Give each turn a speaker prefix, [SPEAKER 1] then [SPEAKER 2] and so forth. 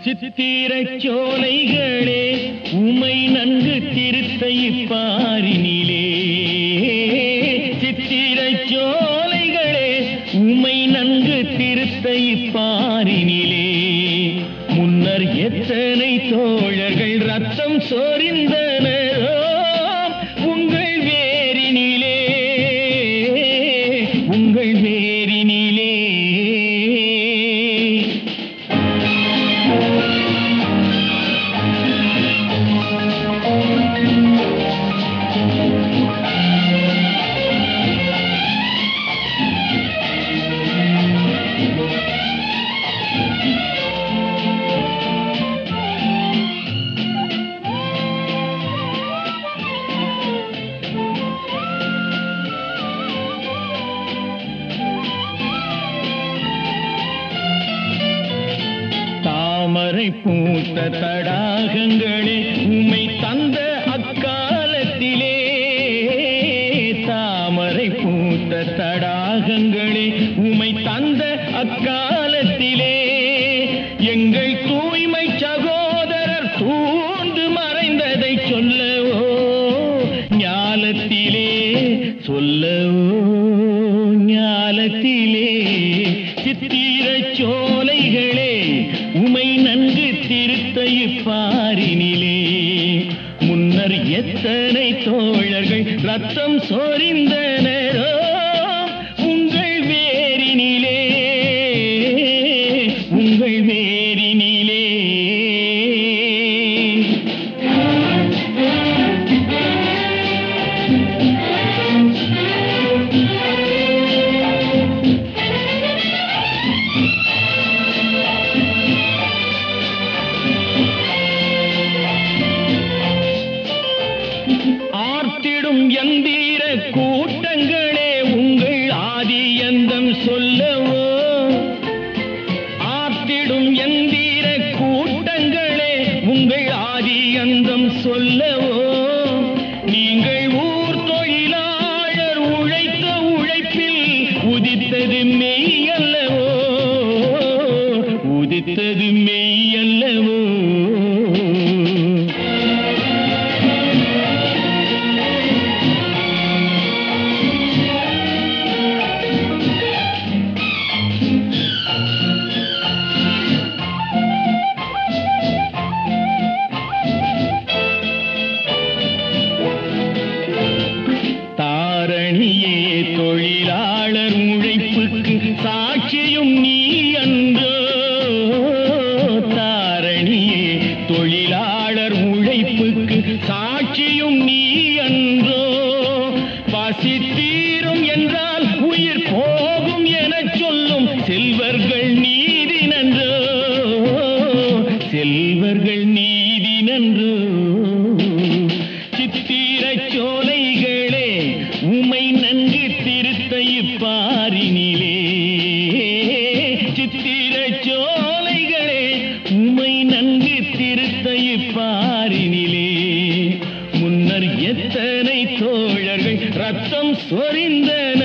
[SPEAKER 1] சித்திரச் சோலைகளே உமை நன்கு திருத்தை பாரினிலே. சித்திரச் சோலைகளே உமை நன்கு திருத்தை பாரினிலே. முன்னர் எத்தனை தோழர்கள் ரத்தம் சொரிந்தனரோ உங்கள் வேரினிலே, உங்கள் வேரினிலே. தாமரை பூத்த தடாகங்களே உமை தந்த அக்காலத்திலே. தாமரை பூத்த தடாகங்களே உமை தந்த அக்காலத்திலே. எங்கள் தூய்மை சகோதரர் தூண்டு மறைந்ததை சொல்லவோ ஞாலத்திலே, சொல்லவோ ஞாலத்திலே. சித்திரச் சோலைகளே உமை நன்கு திருத்தை பாரினிலே. முன்னர் எத்தனை தோழர்கள் ரத்தம் சொரிந்தனரோ உங்கள் வேரினிலே, உங்கள் வேரினிலே. ஆர்த்திடும் எந்திர கூட்டங்களே உங்கள் ஆதி அந்தம் சொல்லவோ. ஆர்த்திடும் எந்திர கூட்டங்களே உங்கள் ஆதி அந்தம் சொல்லவோ. நீங்கள் ஊர் தொழிலாளர் உழைத்த உழைப்பில் உதித்தது மெய்யல்லவோ, உதித்தது மெய்யல்லவோ. தாரணியே தொழிலாளர் உழைப்புக்கு சாட்சியும் நீ அன்றோ. தாரணியே தொழிலாளர் உழைப்புக்கு சாட்சியும் நீ அன்றோ. பசி தீரும் என்றால் உயிர் போகும் எனச் சொல்லும் செல்வர்கள் நீதி நன்றோ, செல்வர்கள் நீதி நன்றோ. சித்திரச் சோலைகளே உமை நன்கு திருத்தை பாரினிலே. சித்திரச் சோலைகளே உமை நன்கு திருத்தை பாரினிலே. முன்னர் எத்தனை தோழர்கள் ரத்தம் சொரிந்தன